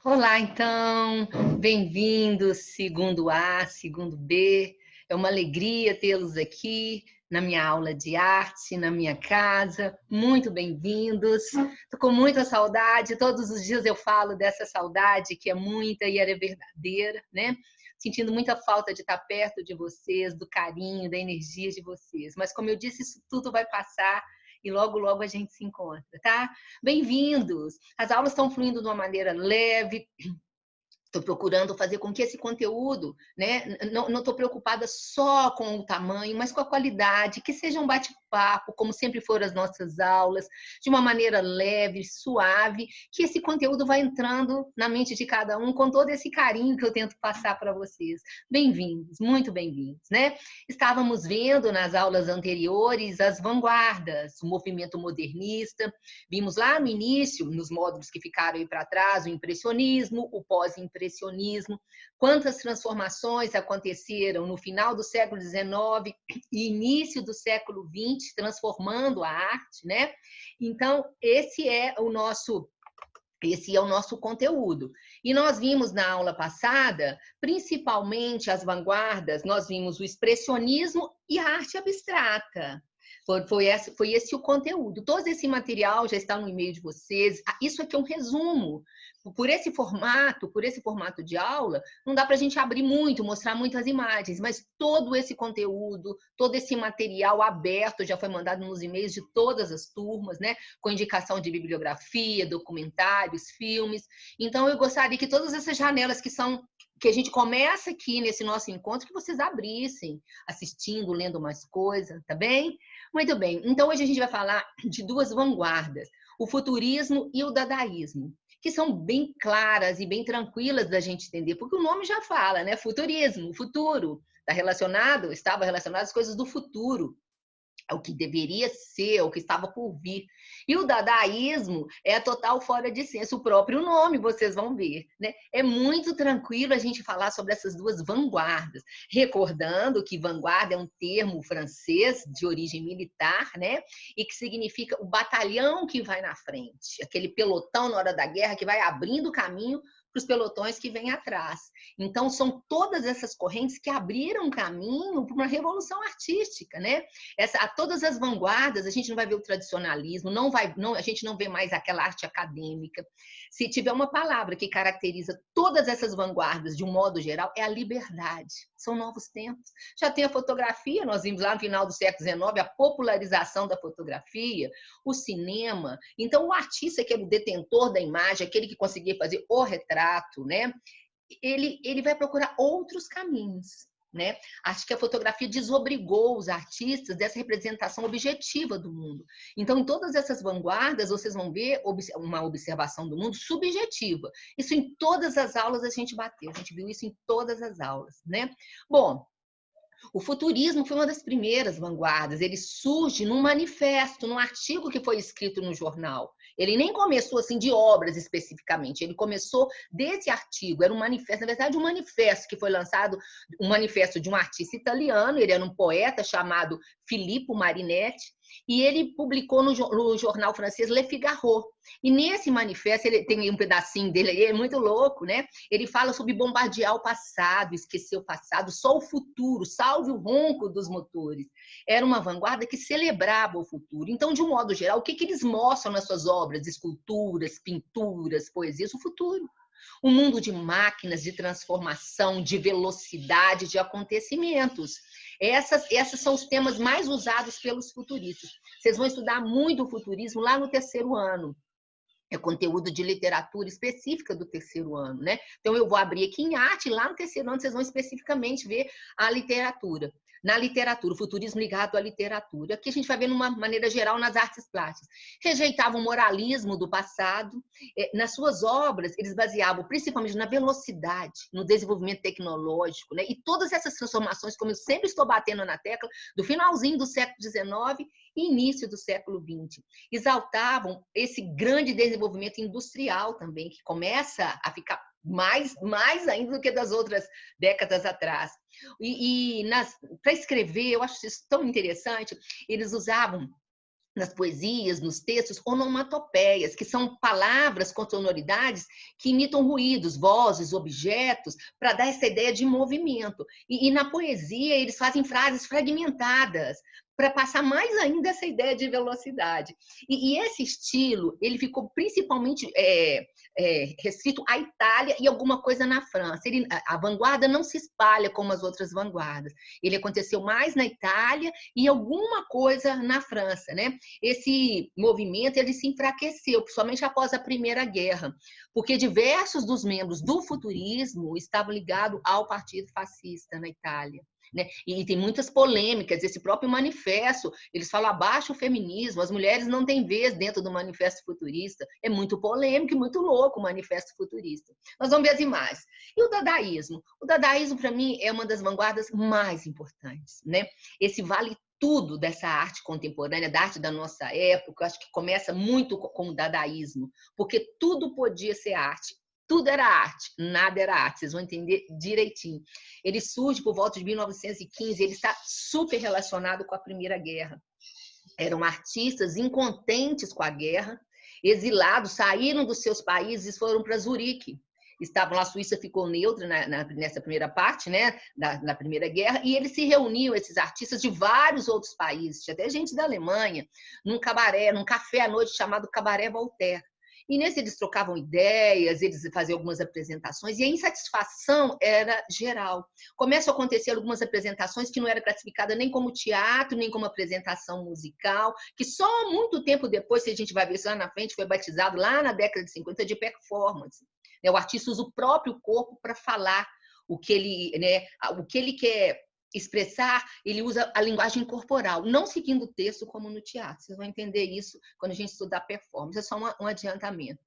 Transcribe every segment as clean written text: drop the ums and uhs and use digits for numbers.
Olá, então, bem-vindos, segundo A, segundo B. É uma alegria tê-los aqui na minha aula de arte, na minha casa. Muito bem-vindos. Estou com muita saudade. Todos os dias eu falo dessa saudade que é muita e era verdadeira, né? Sentindo muita falta de estar perto de vocês, do carinho, da energia de vocês. Mas, como eu disse, isso tudo vai passar e logo, logo a gente se encontra, tá? Bem-vindos! As aulas estão fluindo de uma maneira leve. Estou procurando fazer com que esse conteúdo, né, não estou preocupada só com o tamanho, mas com a qualidade, que seja um bate-papo, como sempre foram as nossas aulas, de uma maneira leve, suave, que esse conteúdo vai entrando na mente de cada um com todo esse carinho que eu tento passar para vocês. Bem-vindos, muito bem-vindos, né? Estávamos vendo nas aulas anteriores as vanguardas, o movimento modernista, vimos lá no início, nos módulos que ficaram aí para trás, o impressionismo, o pós-impressionismo, quantas transformações aconteceram no final do século XIX e início do século XX, transformando a arte, né? Então, esse é o nosso conteúdo. E nós vimos na aula passada, principalmente as vanguardas, nós vimos o expressionismo e a arte abstrata. Foi esse o conteúdo. Todo esse material já está no e-mail de vocês. Isso aqui é um resumo. Por esse formato de aula, não dá para a gente abrir muito, mostrar muitas imagens, mas todo esse conteúdo, todo esse material aberto já foi mandado nos e-mails de todas as turmas, né? Com indicação de bibliografia, documentários, filmes. Então, eu gostaria que todas essas janelas que a gente começa aqui nesse nosso encontro, que vocês abrissem, assistindo, lendo mais coisa, tá bem? Muito bem. Então, hoje a gente vai falar de duas vanguardas, o futurismo e o dadaísmo, que são bem claras e bem tranquilas da gente entender, porque o nome já fala, né? Futurismo, futuro, estava relacionado às coisas do futuro, ao que deveria ser, ao que estava por vir. E o dadaísmo é total fora de senso, o próprio nome, vocês vão ver, né? É muito tranquilo a gente falar sobre essas duas vanguardas, recordando que vanguarda é um termo francês de origem militar, né? E que significa o batalhão que vai na frente, aquele pelotão na hora da guerra que vai abrindo caminho para os pelotões que vêm atrás. Então, são todas essas correntes que abriram caminho para uma revolução artística, né? A todas as vanguardas, a gente não vai ver o tradicionalismo, a gente não vê mais aquela arte acadêmica. Se tiver uma palavra que caracteriza todas essas vanguardas de um modo geral, é a liberdade. São novos tempos. Já tem a fotografia, nós vimos lá no final do século XIX a popularização da fotografia, o cinema. Então, o artista, que era o detentor da imagem, aquele que conseguia fazer o retrato, né? Ele vai procurar outros caminhos. Né? Acho que a fotografia desobrigou os artistas dessa representação objetiva do mundo. Então, em todas essas vanguardas, vocês vão ver uma observação do mundo subjetiva. Isso em todas as aulas a gente bateu, a gente viu isso em todas as aulas. Né? Bom, o futurismo foi uma das primeiras vanguardas. Ele surge num manifesto, num artigo que foi escrito no jornal. Ele nem começou assim de obras especificamente, ele começou desse artigo, era um manifesto, na verdade um manifesto que foi lançado, um manifesto de um artista italiano, ele era um poeta chamado Filippo Marinetti, e ele publicou no jornal francês Le Figaro. E nesse manifesto, ele tem um pedacinho dele aí, é muito louco, né? Ele fala sobre bombardear o passado, esquecer o passado, só o futuro, salve o ronco dos motores. Era uma vanguarda que celebrava o futuro. Então, de um modo geral, o que eles mostram nas suas obras, esculturas, pinturas, poesias? O futuro. Um mundo de máquinas, de transformação, de velocidade, de acontecimentos. Esses são os temas mais usados pelos futuristas. Vocês vão estudar muito o futurismo lá no terceiro ano. É conteúdo de literatura específica do terceiro ano, né? Então, eu vou abrir aqui em arte, lá no terceiro ano vocês vão especificamente ver a literatura. Na literatura, o futurismo ligado à literatura, que a gente vai ver de uma maneira geral nas artes plásticas. Rejeitavam o moralismo do passado. Nas suas obras, eles baseavam principalmente na velocidade, no desenvolvimento tecnológico, né? E todas essas transformações, como eu sempre estou batendo na tecla, do finalzinho do século XIX e início do século XX. Exaltavam esse grande desenvolvimento industrial também, que começa a ficar mais ainda do que das outras décadas atrás. Para escrever, eu acho isso tão interessante, eles usavam nas poesias, nos textos, onomatopeias, que são palavras com sonoridades que imitam ruídos, vozes, objetos, para dar essa ideia de movimento. E na poesia, eles fazem frases fragmentadas, para passar mais ainda essa ideia de velocidade. E esse estilo, ele ficou principalmente restrito à Itália e alguma coisa na França. A vanguarda não se espalha como as outras vanguardas. Ele aconteceu mais na Itália e alguma coisa na França, né? Esse movimento ele se enfraqueceu, principalmente após a Primeira Guerra, porque diversos dos membros do futurismo estavam ligados ao Partido Fascista na Itália. Né? E tem muitas polêmicas, esse próprio manifesto, eles falam abaixo o feminismo, as mulheres não têm vez dentro do manifesto futurista, é muito polêmico e muito louco o manifesto futurista. Nós vamos ver as imagens. E o dadaísmo? O dadaísmo, para mim, é uma das vanguardas mais importantes, né? Esse vale tudo dessa arte contemporânea, da arte da nossa época, acho que começa muito com o dadaísmo, porque tudo podia ser arte. Tudo era arte, nada era arte, vocês vão entender direitinho. Ele surge por volta de 1915, ele está super relacionado com a Primeira Guerra. Eram artistas incontentes com a guerra, exilados, saíram dos seus países e foram para Zurique. Estavam lá, a Suíça ficou neutra nessa primeira parte, né, da Primeira Guerra, e eles se reuniam, esses artistas de vários outros países, tinha até gente da Alemanha, num cabaré, num café à noite chamado Cabaré Voltaire. E nesse eles trocavam ideias, eles faziam algumas apresentações, e a insatisfação era geral. Começam a acontecer algumas apresentações que não era classificada nem como teatro, nem como apresentação musical, que só muito tempo depois, se a gente vai ver isso lá na frente, foi batizado lá na década de 50 de performance. O artista usa o próprio corpo para falar o que ele quer expressar, ele usa a linguagem corporal, não seguindo o texto como no teatro. Vocês vão entender isso quando a gente estudar performance, é só um adiantamento.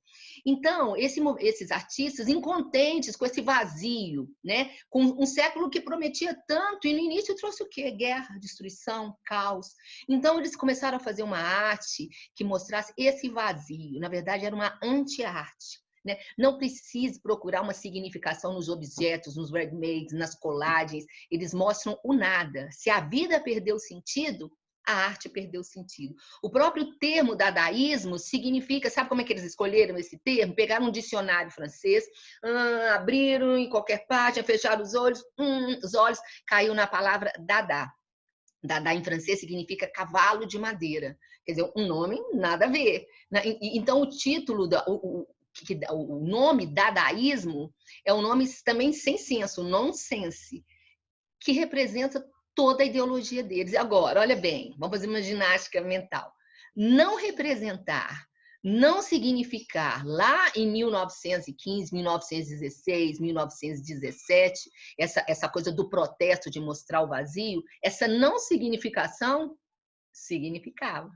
Então, esses artistas incontentes com esse vazio, né? Com um século que prometia tanto, e no início trouxe o quê? Guerra, destruição, caos. Então, eles começaram a fazer uma arte que mostrasse esse vazio. Na verdade, era uma anti-arte. Né? Não precise procurar uma significação nos objetos, nos ready-mades, nas colagens. Eles mostram o nada. Se a vida perdeu sentido, a arte perdeu sentido. O próprio termo dadaísmo significa, sabe como é que eles escolheram esse termo? Pegaram um dicionário francês, abriram em qualquer página, fecharam os olhos, caiu na palavra dada. Dada em francês significa cavalo de madeira. Quer dizer, um nome nada a ver. Então, o título, o nome dadaísmo é um nome também sem senso, nonsense, que representa toda a ideologia deles. Agora, olha bem, vamos fazer uma ginástica mental. Não representar, não significar lá em 1915, 1916, 1917, essa coisa do protesto de mostrar o vazio, essa não significação significava.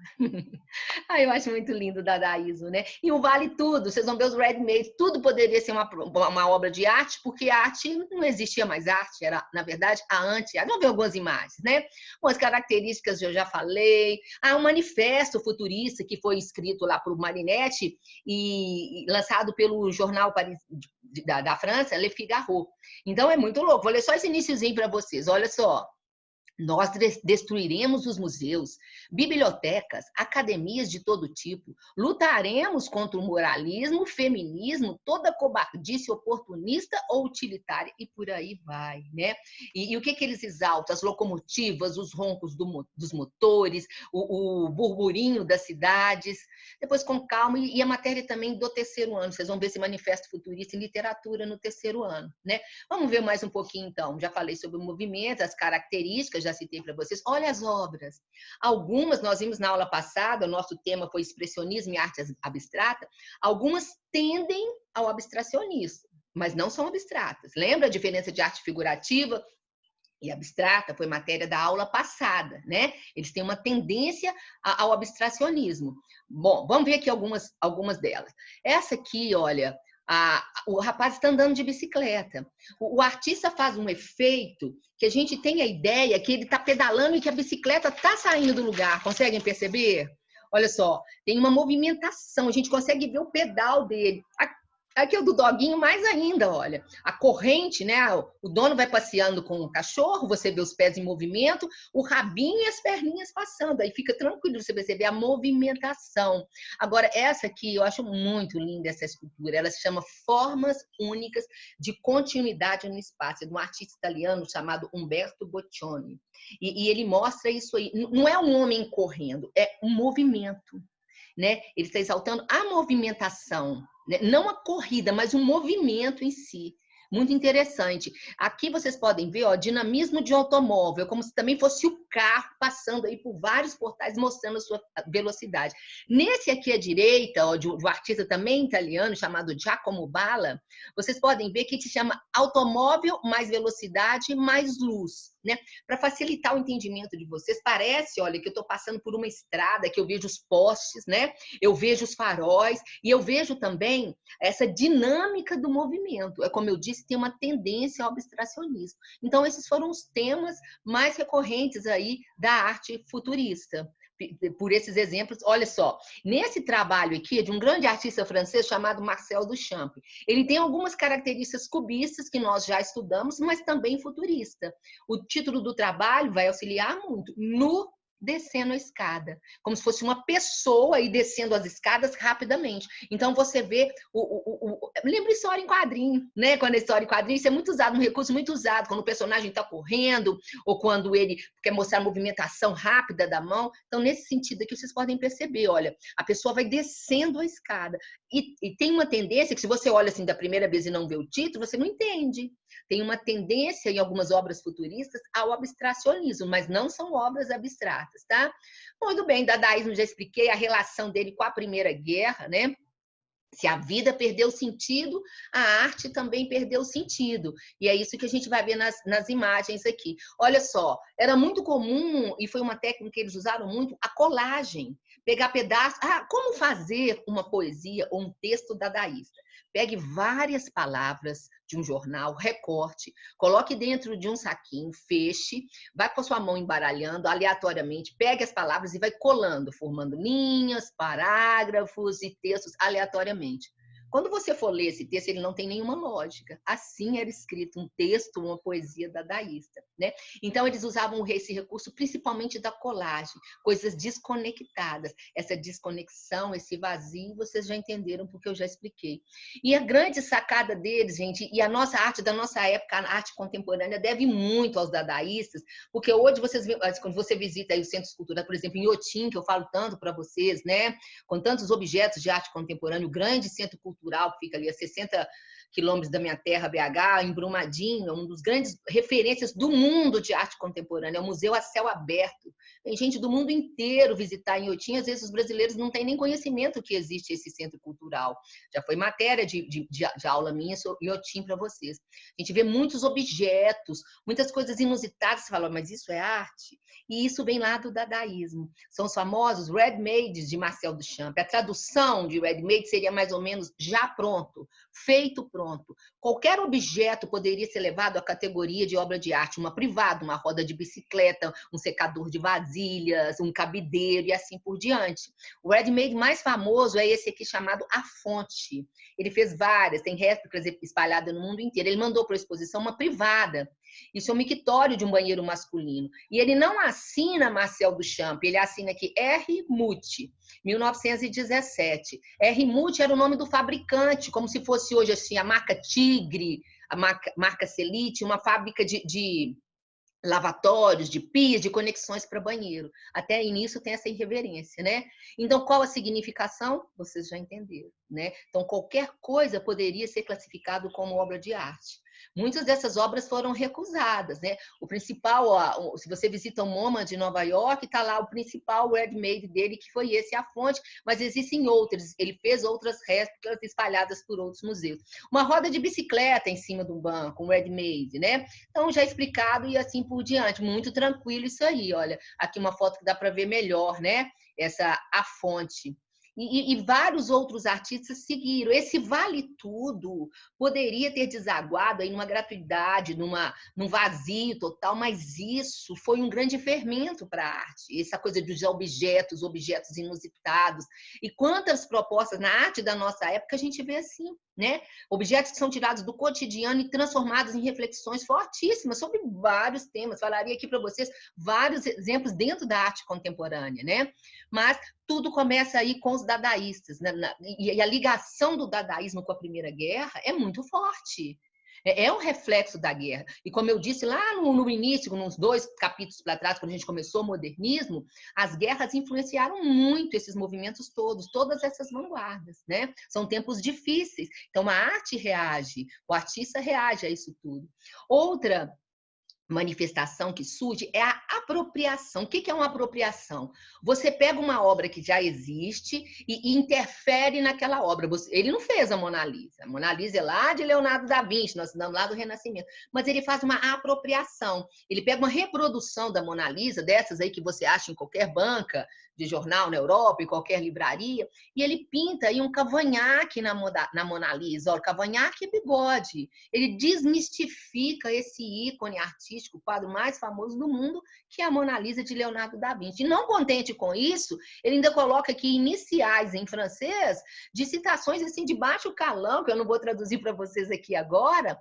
Eu acho muito lindo o dadaísmo, né? E o vale tudo, vocês vão ver os ready-made, tudo poderia ser uma obra de arte, porque a arte não existia mais arte, era, na verdade, a anti-arte. Vamos ver algumas imagens, né? Bom, as características eu já falei. Um manifesto futurista que foi escrito lá por Marinetti e lançado pelo jornal da França, Le Figaro. Então, é muito louco. Vou ler só esse iniciozinho para vocês. Olha só. Nós destruiremos os museus, bibliotecas, academias de todo tipo. Lutaremos contra o moralismo, o feminismo, toda cobardice oportunista ou utilitária, e por aí vai, né? E o que eles exaltam? As locomotivas, os roncos dos motores, o burburinho das cidades. Depois, com calma, e a matéria também do terceiro ano. Vocês vão ver esse manifesto futurista em literatura no terceiro ano, né? Vamos ver mais um pouquinho, então. Já falei sobre o movimento, as características, já citei para vocês. Olha as obras. Algumas, nós vimos na aula passada, o nosso tema foi expressionismo e arte abstrata. Algumas tendem ao abstracionismo, mas não são abstratas. Lembra a diferença de arte figurativa e abstrata? Foi matéria da aula passada, né? Eles têm uma tendência ao abstracionismo. Bom, vamos ver aqui algumas delas. Essa aqui, olha, o rapaz está andando de bicicleta. O artista faz um efeito que a gente tem a ideia que ele está pedalando e que a bicicleta está saindo do lugar. Conseguem perceber? Olha só, tem uma movimentação, a gente consegue ver o pedal dele. Aqui é o do doguinho mais ainda, olha. A corrente, né? O dono vai passeando com o cachorro, você vê os pés em movimento, o rabinho e as perninhas passando. Aí fica tranquilo, você perceber a movimentação. Agora, essa aqui, eu acho muito linda essa escultura. Ela se chama Formas Únicas de Continuidade no Espaço. É de um artista italiano chamado Umberto Boccioni. E ele mostra isso aí. Não é um homem correndo, é um movimento. Né? Ele está exaltando a movimentação, né? Não a corrida, mas o movimento em si. Muito interessante. Aqui vocês podem ver, ó, dinamismo de automóvel, como se também fosse o carro passando aí por vários portais, mostrando a sua velocidade. Nesse aqui à direita, ó, de um artista também italiano, chamado Giacomo Balla, vocês podem ver que se chama automóvel mais velocidade mais luz. Né? Para facilitar o entendimento de vocês, parece, olha, que eu estou passando por uma estrada, que eu vejo os postes, né? Eu vejo os faróis e eu vejo também essa dinâmica do movimento. É como eu disse, tem uma tendência ao abstracionismo. Então, esses foram os temas mais recorrentes aí da arte futurista. Por esses exemplos, olha só, nesse trabalho aqui de um grande artista francês chamado Marcel Duchamp, ele tem algumas características cubistas que nós já estudamos, mas também futurista. O título do trabalho vai auxiliar muito. Nu descendo a escada, como se fosse uma pessoa aí descendo as escadas rapidamente. Então você vê lembra história em quadrinho, né? Quando a história em quadrinho, isso é muito usado, um recurso muito usado quando o personagem está correndo ou quando ele quer mostrar a movimentação rápida da mão. Então nesse sentido aqui vocês podem perceber, olha, a pessoa vai descendo a escada e tem uma tendência que se você olha assim da primeira vez e não vê o título, você não entende. Tem uma tendência em algumas obras futuristas ao abstracionismo, mas não são obras abstratas, tá? Muito bem, dadaísmo já expliquei a relação dele com a Primeira Guerra, né? Se a vida perdeu sentido, a arte também perdeu sentido. E é isso que a gente vai ver nas imagens aqui. Olha só, era muito comum, e foi uma técnica que eles usaram muito, a colagem. Pegar pedaços. Como fazer uma poesia ou um texto dadaísta? Pegue várias palavras de um jornal, recorte, coloque dentro de um saquinho, feche, vai com a sua mão embaralhando aleatoriamente, pegue as palavras e vai colando, formando linhas, parágrafos e textos aleatoriamente. Quando você for ler esse texto, ele não tem nenhuma lógica. Assim era escrito um texto, uma poesia dadaísta, né? Então, eles usavam esse recurso principalmente da colagem, coisas desconectadas. Essa desconexão, esse vazio, vocês já entenderam porque eu já expliquei. E a grande sacada deles, gente, e a nossa arte da nossa época, a arte contemporânea, deve muito aos dadaístas, porque hoje quando você visita aí o Centro Cultural, por exemplo, em Inhotim, que eu falo tanto para vocês, né? Com tantos objetos de arte contemporânea, o grande centro cultural que fica ali a 60 quilômetros da minha terra, BH, em Brumadinho, é um dos grandes referências do mundo de arte contemporânea, é um museu a céu aberto. Tem gente do mundo inteiro visitar em Inhotim, às vezes os brasileiros não têm nem conhecimento que existe esse centro cultural. Já foi matéria de aula minha sobre Inhotim para vocês. A gente vê muitos objetos, muitas coisas inusitadas, você fala, mas isso é arte? E isso vem lá do dadaísmo. São os famosos ready-mades de Marcel Duchamp. A tradução de ready-made seria mais ou menos já pronto, feito pronto. Qualquer objeto poderia ser levado à categoria de obra de arte, uma privada, uma roda de bicicleta, um secador de vasilhas, um cabideiro e assim por diante. O ready-made mais famoso é esse aqui chamado A Fonte. Ele fez várias, tem réplicas espalhadas no mundo inteiro. Ele mandou para a exposição uma privada. Isso é um mictório de um banheiro masculino. E ele não assina Marcel Duchamp, ele assina aqui R. Muti, 1917. R. Muti era o nome do fabricante, como se fosse hoje assim, a marca Tigre, a marca Celite, uma fábrica de lavatórios, de pias, de conexões para banheiro. Até nisso tem essa irreverência, né? Então, qual a significação? Vocês já entenderam, né? Então, qualquer coisa poderia ser classificado como obra de arte. Muitas dessas obras foram recusadas, né? O principal, se você visita o MoMA de Nova York, está lá o principal ready-made dele, que foi esse, A Fonte, mas existem outros. Ele fez outras réplicas espalhadas por outros museus. Uma roda de bicicleta em cima do banco, um ready-made, né? Então, já explicado e assim por diante. Muito tranquilo isso aí, olha. Aqui uma foto que dá para ver melhor, né? Essa A Fonte. E vários outros artistas seguiram. Esse vale tudo poderia ter desaguado aí numa gratuidade, num vazio total, mas isso foi um grande fermento para a arte. Essa coisa dos objetos inusitados. E quantas propostas na arte da nossa época a gente vê assim. né? Objetos que são tirados do cotidiano e transformados em reflexões fortíssimas sobre vários temas. Falaria aqui para vocês vários exemplos dentro da arte contemporânea, né? Mas tudo começa aí com os dadaístas, né? E a ligação do dadaísmo com a Primeira Guerra é muito forte. É um reflexo da guerra. E como eu disse lá no início, nos 2 capítulos para trás, quando a gente começou o modernismo, as guerras influenciaram muito esses movimentos todos, todas essas vanguardas, né? São tempos difíceis. Então, a arte reage, o artista reage a isso tudo. Outra manifestação que surge é a apropriação. O que é uma apropriação? Você pega uma obra que já existe e interfere naquela obra. Ele não fez a Mona Lisa. A Mona Lisa é lá de Leonardo da Vinci, nós estamos lá do Renascimento. Mas ele faz uma apropriação. Ele pega uma reprodução da Mona Lisa, dessas aí que você acha em qualquer banca de jornal na Europa, em qualquer livraria, e ele pinta aí um cavanhaque na Mona Lisa. Olha, cavanhaque e bigode. Ele desmistifica esse ícone artístico, o quadro mais famoso do mundo, que é a Mona Lisa de Leonardo da Vinci. E não contente com isso, ele ainda coloca aqui iniciais em francês de citações assim de baixo calão, que eu não vou traduzir para vocês aqui agora,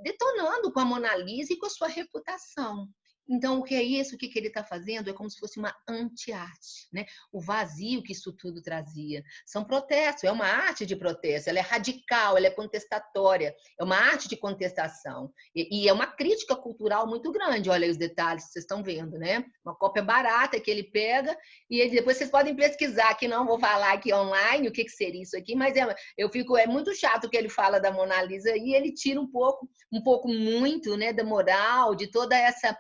detonando com a Mona Lisa e com a sua reputação. Então, o que é isso? O que ele está fazendo? É como se fosse uma anti-arte, né? O vazio que isso tudo trazia. São protestos, é uma arte de protesto, ela é radical, ela é contestatória, é uma arte de contestação. E é uma crítica cultural muito grande. Olha aí os detalhes que vocês estão vendo, né? Uma cópia barata que ele pega e depois vocês podem pesquisar, que não vou falar aqui online o que seria isso aqui, mas é muito chato que ele fala da Mona Lisa e ele tira um pouco muito, né, da moral, de toda essa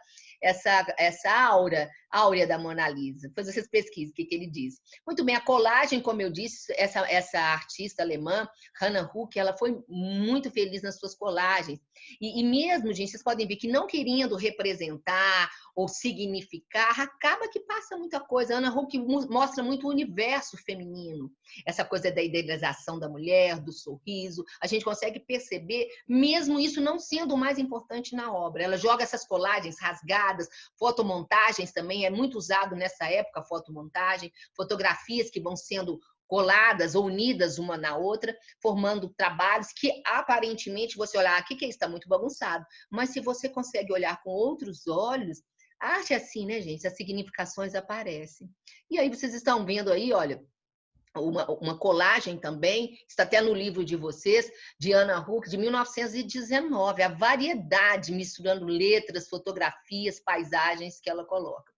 áurea da Mona Lisa. Depois vocês pesquisem o que ele diz. Muito bem, a colagem, como eu disse, essa artista alemã, Hannah Huck, ela foi muito feliz nas suas colagens. E mesmo, gente, vocês podem ver que não querendo representar ou significar, acaba que passa muita coisa. A Hannah Huck mostra muito o universo feminino, essa coisa da idealização da mulher, do sorriso. A gente consegue perceber, mesmo isso não sendo o mais importante na obra. Ela joga essas colagens rasgadas, fotomontagens também, é muito usado nessa época, fotomontagem, fotografias que vão sendo coladas ou unidas uma na outra, formando trabalhos que aparentemente você olhar, o que é isso? Está muito bagunçado. Mas se você consegue olhar com outros olhos, a arte é assim, né, gente? As significações aparecem. E aí vocês estão vendo aí, olha, uma colagem também, está até no livro de vocês, de Hannah Huck, de 1919, a variedade, misturando letras, fotografias, paisagens que ela coloca.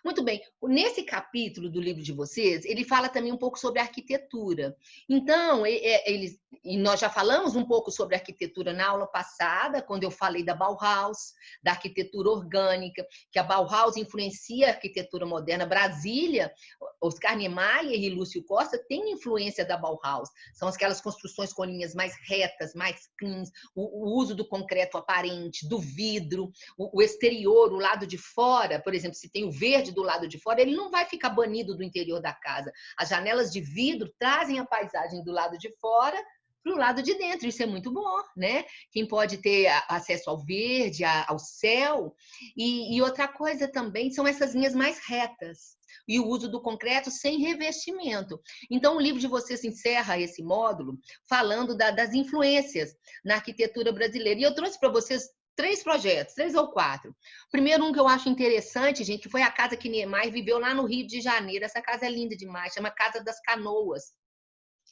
Muito bem, nesse capítulo do livro de vocês, ele fala também um pouco sobre arquitetura. Então, e nós já falamos um pouco sobre arquitetura na aula passada, quando eu falei da Bauhaus, da arquitetura orgânica, que a Bauhaus influencia a arquitetura moderna. Brasília, Oscar Niemeyer e Lúcio Costa têm influência da Bauhaus. São aquelas construções com linhas mais retas, mais cleans, o uso do concreto aparente, do vidro, o exterior, o lado de fora, por exemplo, se tem o verde do lado de fora, ele não vai ficar banido do interior da casa. As janelas de vidro trazem a paisagem do lado de fora para o lado de dentro. Isso é muito bom, né? Quem pode ter acesso ao verde, ao céu. E outra coisa também são essas linhas mais retas e o uso do concreto sem revestimento. Então, o livro de vocês encerra esse módulo falando das influências na arquitetura brasileira. E eu trouxe para vocês 3 projetos, 3 ou 4. Primeiro, um que eu acho interessante, gente, que foi a casa que Niemeyer viveu lá no Rio de Janeiro. Essa casa é linda demais, chama Casa das Canoas,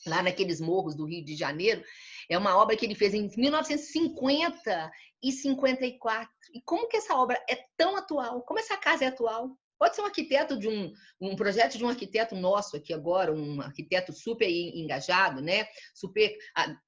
lá naqueles morros do Rio de Janeiro. É uma obra que ele fez em 1950 e 54. E como que essa obra é tão atual? Como essa casa é atual? Pode ser um arquiteto de um projeto de um arquiteto nosso aqui agora, um arquiteto super engajado, né? Super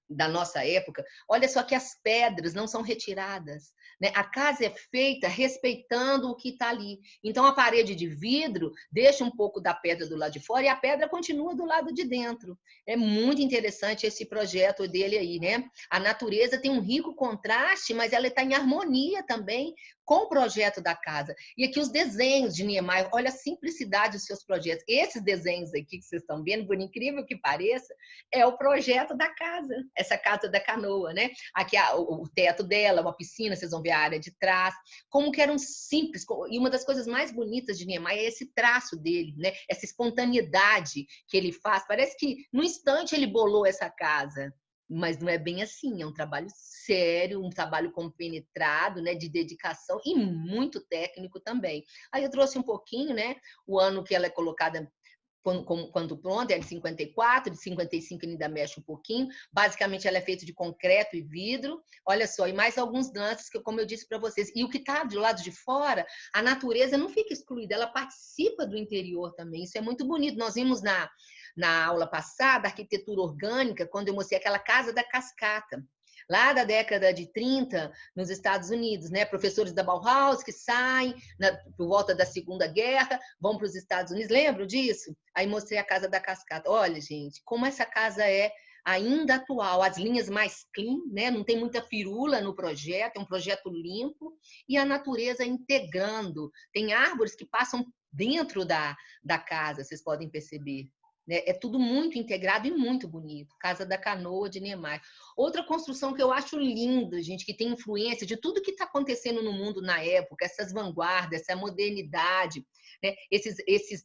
da nossa época. Olha só que as pedras não são retiradas, né? A casa é feita respeitando o que está ali. Então, a parede de vidro deixa um pouco da pedra do lado de fora e a pedra continua do lado de dentro. É muito interessante esse projeto dele aí, né? A natureza tem um rico contraste, mas ela está em harmonia também com o projeto da casa. E aqui os desenhos de Niemeyer, olha a simplicidade dos seus projetos. Esses desenhos aqui que vocês estão vendo, por incrível que pareça, é o projeto da casa, essa casa da canoa, né? Aqui o teto dela, uma piscina, vocês vão ver a área de trás. Como que eram simples. E uma das coisas mais bonitas de Niemeyer é esse traço dele, né? Essa espontaneidade que ele faz. Parece que, no instante, ele bolou essa casa. mas não é bem assim, é um trabalho sério, um trabalho compenetrado, né, de dedicação e muito técnico também. Aí eu trouxe um pouquinho, né, o ano que ela é colocada quando pronta, é de 54, de 55 ainda mexe um pouquinho. Basicamente, ela é feita de concreto e vidro. Olha só, e mais alguns lances que, como eu disse para vocês. E o que está do lado de fora, a natureza não fica excluída, ela participa do interior também. Isso é muito bonito. Nós vimos na aula passada, arquitetura orgânica, quando eu mostrei aquela casa da cascata, lá da década de 30, nos Estados Unidos, né? Professores da Bauhaus que saem por volta da Segunda Guerra, vão para os Estados Unidos, lembram disso? Aí mostrei a Casa da Cascata. Olha, gente, como essa casa é ainda atual, as linhas mais clean, né? Não tem muita firula no projeto, é um projeto limpo, e a natureza integrando. Tem árvores que passam dentro da casa, vocês podem perceber. É tudo muito integrado e muito bonito. Casa da Canoa, de Niemeyer. Outra construção que eu acho linda, gente, que tem influência de tudo que está acontecendo no mundo na época, essas vanguardas, essa modernidade, né? Esses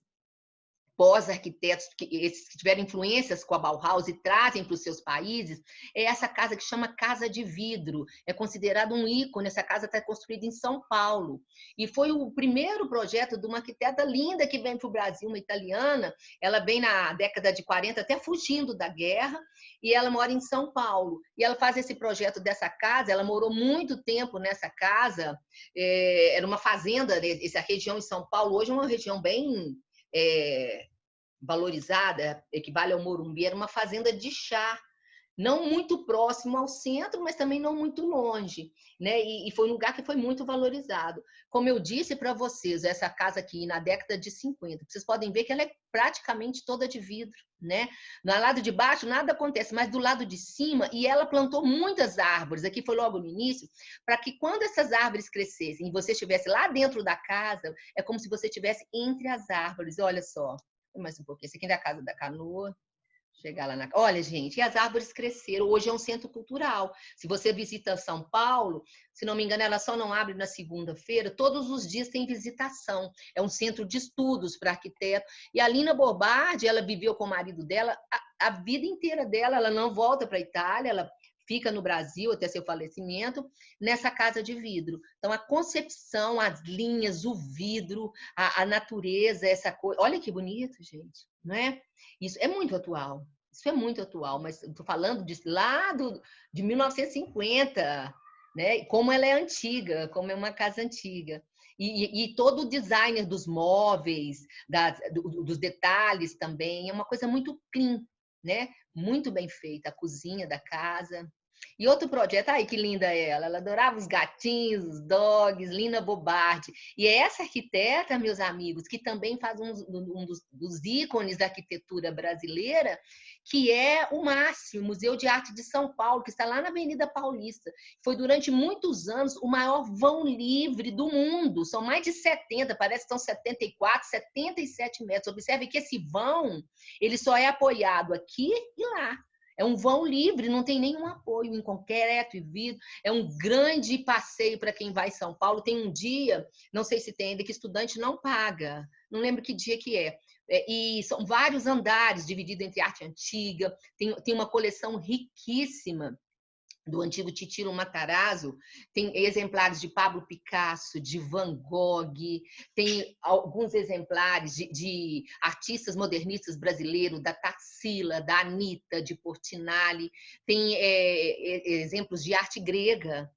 pós-arquitetos, esses que tiveram influências com a Bauhaus e trazem para os seus países, é essa casa que chama Casa de Vidro. É considerado um ícone, essa casa está construída em São Paulo. E foi o primeiro projeto de uma arquiteta linda que vem para o Brasil, uma italiana. Ela vem na década de 40, até fugindo da guerra, e ela mora em São Paulo. E ela faz esse projeto dessa casa, ela morou muito tempo nessa casa, era uma fazenda, essa região em São Paulo, hoje é uma região bem valorizada, equivale ao Morumbi, era uma fazenda de chá, não muito próximo ao centro, mas também não muito longe, né? E foi um lugar que foi muito valorizado. Como eu disse para vocês, essa casa aqui na década de 50, vocês podem ver que ela é praticamente toda de vidro, né? No lado de baixo nada acontece, mas do lado de cima, e ela plantou muitas árvores, aqui foi logo no início, para que quando essas árvores crescessem e você estivesse lá dentro da casa, é como se você estivesse entre as árvores. Olha só, mais um pouquinho, esse aqui é da Casa da Canoa. Chegar lá na. Olha, gente, e as árvores cresceram. Hoje é um centro cultural. Se você visita São Paulo, se não me engano, ela só não abre na segunda-feira. Todos os dias tem visitação. É um centro de estudos para arquiteto. E a Lina Borbardi, ela viveu com o marido dela a vida inteira dela. Ela não volta para a Itália, ela fica no Brasil até seu falecimento, nessa casa de vidro. Então, a concepção, as linhas, o vidro, a natureza, essa coisa. Olha que bonito, gente, não é? Isso é muito atual. Isso é muito atual, mas estou falando de 1950, né? Como ela é antiga, como é uma casa antiga. E todo o designer dos móveis, dos detalhes também, é uma coisa muito clean, né? Muito bem feita, a cozinha da casa. E outro projeto, ai que linda ela adorava os gatinhos, os dogs, Lina Bobardi. E é essa arquiteta, meus amigos, que também faz um dos ícones da arquitetura brasileira, que é o MASP, o Museu de Arte de São Paulo, que está lá na Avenida Paulista. Foi durante muitos anos o maior vão livre do mundo. São mais de 70, parece que são 74, 77 metros. Observe que esse vão, ele só é apoiado aqui e lá. É um vão livre, não tem nenhum apoio em concreto e vidro. É um grande passeio para quem vai em São Paulo. Tem um dia, não sei se tem ainda, que estudante não paga. Não lembro que dia que é. E são vários andares divididos entre arte antiga. Tem uma coleção riquíssima do antigo Titilo Matarazzo, tem exemplares de Pablo Picasso, de Van Gogh, tem alguns exemplares de artistas modernistas brasileiros, da Tarsila, da Anitta, de Portinari, tem exemplos de arte grega.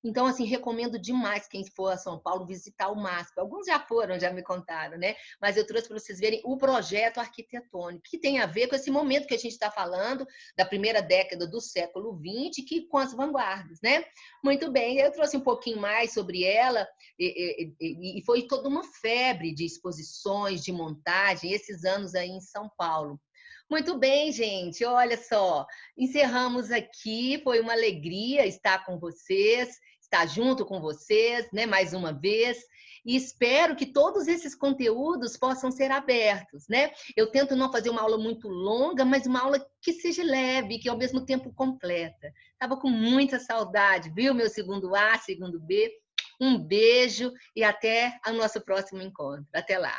Então, assim, recomendo demais quem for a São Paulo visitar o MASP. Alguns já foram, já me contaram, né? Mas eu trouxe para vocês verem o projeto arquitetônico, que tem a ver com esse momento que a gente está falando, da primeira década do século XX, que com as vanguardas, né? Muito bem, eu trouxe um pouquinho mais sobre ela, e foi toda uma febre de exposições, de montagem, esses anos aí em São Paulo. Muito bem, gente, olha só, encerramos aqui, foi uma alegria estar com vocês, estar junto com vocês, né, mais uma vez, e espero que todos esses conteúdos possam ser abertos, né? Eu tento não fazer uma aula muito longa, mas uma aula que seja leve, que ao mesmo tempo completa. Estava com muita saudade, viu, meu segundo A, segundo B? Um beijo e até o nosso próximo encontro. Até lá.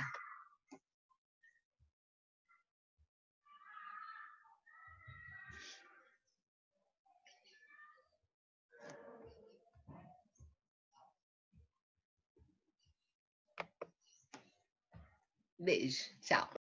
Beijo, tchau.